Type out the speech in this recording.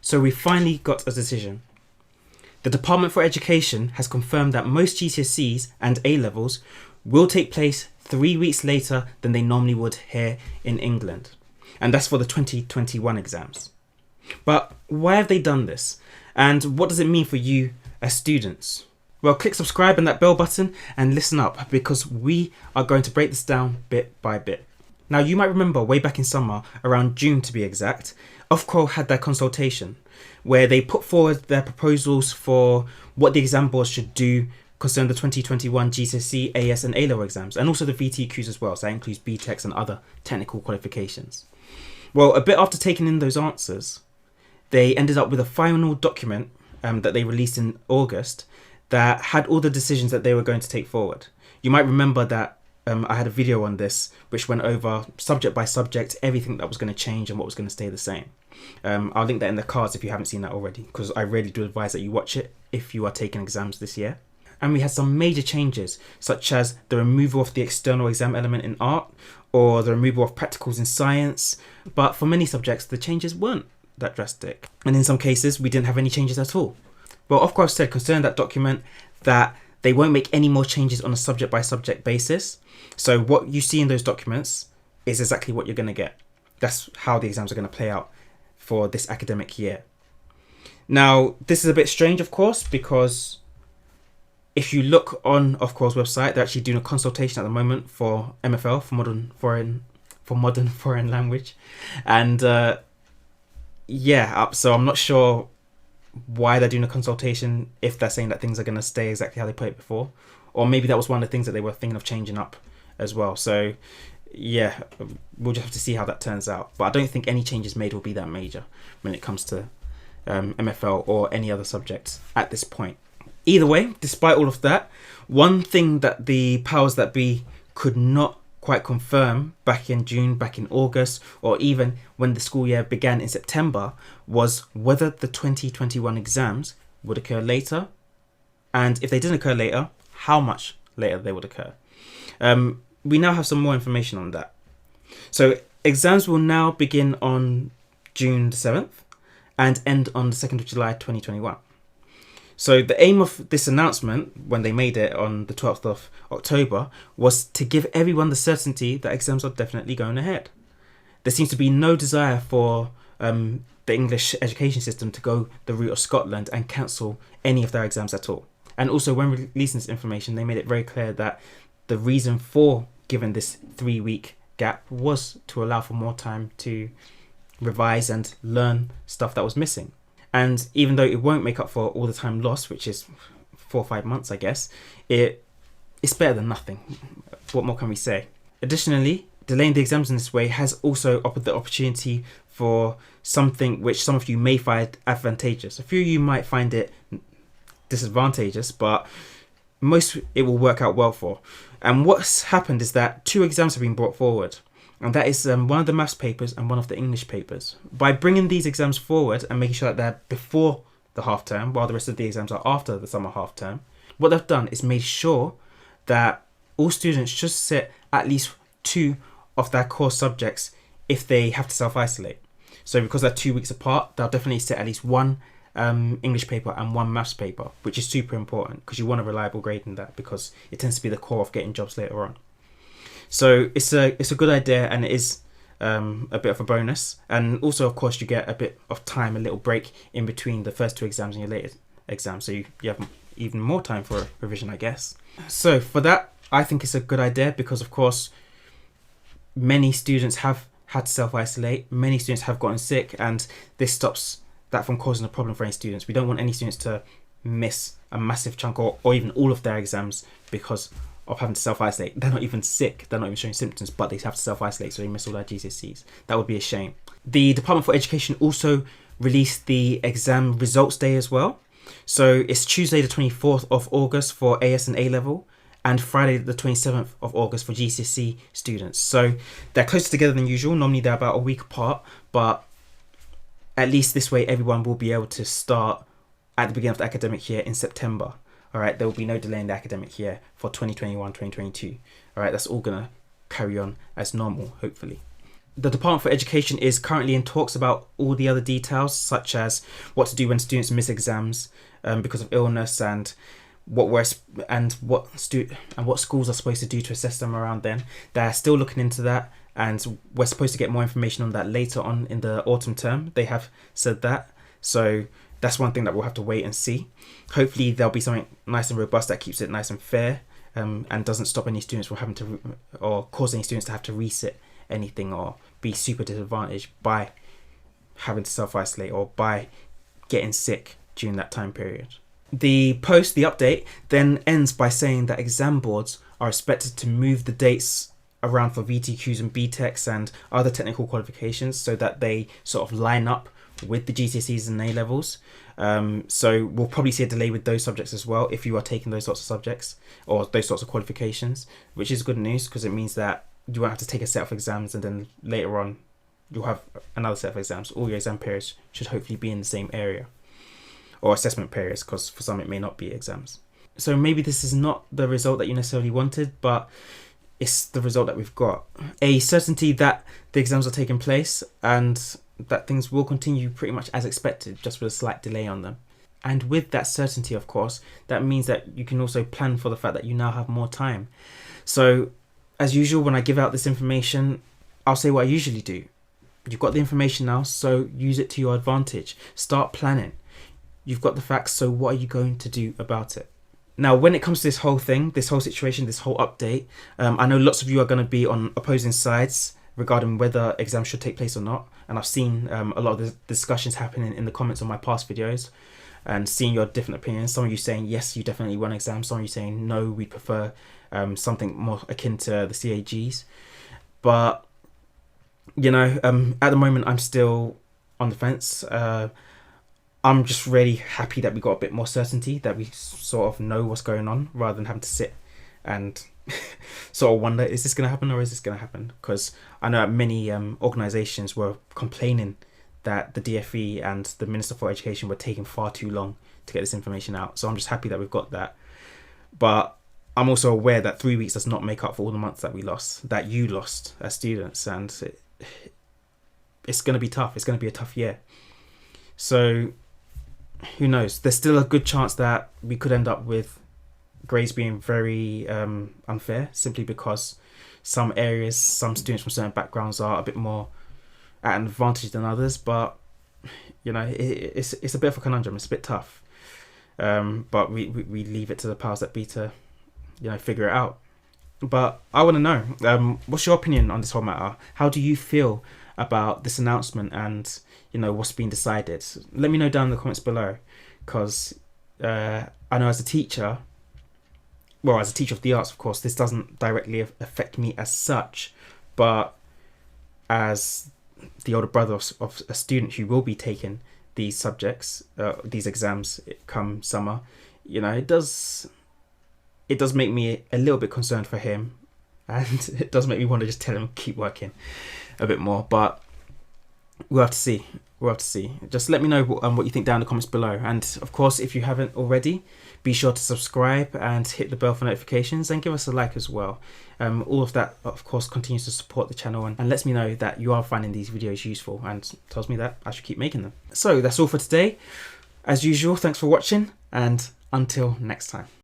So we finally got a decision. The Department for Education has confirmed that most GCSEs and A-levels will take place 3 weeks later than they normally would here in England. And that's for the 2021 exams. But why have they done this? And what does it mean for you as students? Well, click subscribe and that bell button and listen up, because we are going to break this down bit by bit. Now, you might remember way back in summer, around June to be exact, Ofqual had their consultation where they put forward their proposals for what the exam boards should do concerning the 2021 GCSE, AS and A-level exams, and also the VTQs as well. So that includes Btecs and other technical qualifications. Well, a bit after taking in those answers, they ended up with a final document that they released in August that had all the decisions that they were going to take forward. You might remember that I had a video on this which went over subject by subject everything that was going to change and what was going to stay the same. I'll link that in the cards if you haven't seen that already, because I really do advise that you watch it if you are taking exams this year. And we had some major changes, such as the removal of the external exam element in art, or the removal of practicals in science. But for many subjects, the changes weren't that drastic. And in some cases, we didn't have any changes at all. Well, Ofqual said concerning that document that they won't make any more changes on a subject by subject basis. So what you see in those documents is exactly what you're going to get. That's how the exams are going to play out for this academic year. Now, this is a bit strange, of course, because if you look on Ofqual's website, they're actually doing a consultation at the moment for MFL, for modern foreign language. And so I'm not sure why they're doing a consultation if they're saying that things are going to stay exactly how they put it before, or maybe that was one of the things that they were thinking of changing up as well. So yeah, we'll just have to see how that turns out, but I don't think any changes made will be that major when it comes to MFL or any other subjects at this point. Either way, despite all of that, one thing that the powers that be could not quite confirm back in June, back in August, or even when the school year began in September, was whether the 2021 exams would occur later, and if they didn't occur later, how much later they would occur. We now have some more information on that. So exams will now begin on June the 7th and end on the 2nd of July 2021. So the aim of this announcement, when they made it on the 12th of October, was to give everyone the certainty that exams are definitely going ahead. There seems to be no desire for the English education system to go the route of Scotland and cancel any of their exams at all. And also, when releasing this information, they made it very clear that the reason for giving this 3-week gap was to allow for more time to revise and learn stuff that was missing. And even though it won't make up for all the time lost, which is 4 or 5 months, I guess, it's better than nothing. What more can we say? Additionally, delaying the exams in this way has also offered the opportunity for something which some of you may find advantageous. A few of you might find it disadvantageous, but most it will work out well for. And what's happened is that 2 exams have been brought forward. And that is one of the maths papers and one of the English papers. By bringing these exams forward and making sure that they're before the half term, while the rest of the exams are after the summer half term, what they've done is made sure that all students should sit at least 2 of their core subjects if they have to self-isolate. So because they're 2 weeks apart, they'll definitely sit at least 1 English paper and 1 maths paper, which is super important because you want a reliable grade in that, because it tends to be the core of getting jobs later on. So it's a good idea, and it is a bit of a bonus. And also, of course, you get a bit of time, a little break in between the first 2 exams and your later exams. So you have even more time for revision, I guess. So for that, I think it's a good idea because, of course, many students have had to self-isolate. Many students have gotten sick, and this stops that from causing a problem for any students. We don't want any students to miss a massive chunk or even all of their exams because of having to self-isolate. They're not even sick, they're not even showing symptoms, but they have to self-isolate, so they miss all their GCSEs. That would be a shame. The Department for Education also released the exam results day as well. So it's Tuesday the 24th of August for AS and A-level, and Friday the 27th of August for GCSE students. So they're closer together than usual. Normally they're about a week apart, but at least this way everyone will be able to start at the beginning of the academic year in September. All right, there will be no delay in the academic year for 2021-2022. All right, that's all going to carry on as normal, hopefully. The Department for Education is currently in talks about all the other details, such as what to do when students miss exams because of illness, and what schools are supposed to do to assess them around then. They're still looking into that, and we're supposed to get more information on that later on in the autumn term. They have said that, so that's one thing that we'll have to wait and see. Hopefully there'll be something nice and robust that keeps it nice and fair, and doesn't stop any students from having to, or cause any students to have to resit anything or be super disadvantaged by having to self-isolate or by getting sick during that time period. The update, then ends by saying that exam boards are expected to move the dates around for VTQs and Btecs and other technical qualifications so that they sort of line up with the GCSEs and A levels. So we'll probably see a delay with those subjects as well if you are taking those sorts of subjects or those sorts of qualifications, which is good news because it means that you won't have to take a set of exams and then later on you'll have another set of exams. All your exam periods should hopefully be in the same area, or assessment periods, because for some it may not be exams. So maybe this is not the result that you necessarily wanted, but it's the result that we've got. A certainty that the exams are taking place and that things will continue pretty much as expected, just with a slight delay on them. And with that certainty, of course, that means that you can also plan for the fact that you now have more time. So as usual, when I give out this information, I'll say what I usually do. You've got the information now, so use it to your advantage. Start planning. You've got the facts, so what are you going to do about it? Now, when it comes to this whole thing, this whole situation, this whole update, I know lots of you are going to be on opposing sides regarding whether exams should take place or not. And I've seen a lot of the discussions happening in the comments on my past videos and seeing your different opinions. Some of you saying, yes, you definitely want exams. Some of you saying, no, we prefer something more akin to the CAGs. But, you know, at the moment, I'm still on the fence. I'm just really happy that we got a bit more certainty, that we sort of know what's going on rather than having to sit and sort of wonder, is this going to happen or is this going to happen? Because I know many organisations were complaining that the DFE and the Minister for Education were taking far too long to get this information out. So I'm just happy that we've got that. But I'm also aware that 3 weeks does not make up for all the months that we lost, that you lost as students. And it's going to be tough. It's going to be a tough year. So who knows? There's still a good chance that we could end up with grades being very unfair, simply because some areas, some students from certain backgrounds are a bit more at an advantage than others. But you know, it's a bit of a conundrum. It's a bit tough, but we leave it to the powers that be to, you know, figure it out. But I want to know, what's your opinion on this whole matter? How do you feel about this announcement and, you know, what's been decided? Let me know down in the comments below, because I know as a teacher, well, as a teacher of the arts, of course, this doesn't directly affect me as such, but as the older brother of a student who will be taking these subjects, these exams come summer, you know, it does make me a little bit concerned for him, and it does make me want to just tell him keep working a bit more. But we'll have to see. Just let me know what you think down in the comments below. And of course, if you haven't already, be sure to subscribe and hit the bell for notifications and give us a like as well. All of that, of course, continues to support the channel and lets me know that you are finding these videos useful and tells me that I should keep making them. So that's all for today. As usual, thanks for watching, and until next time.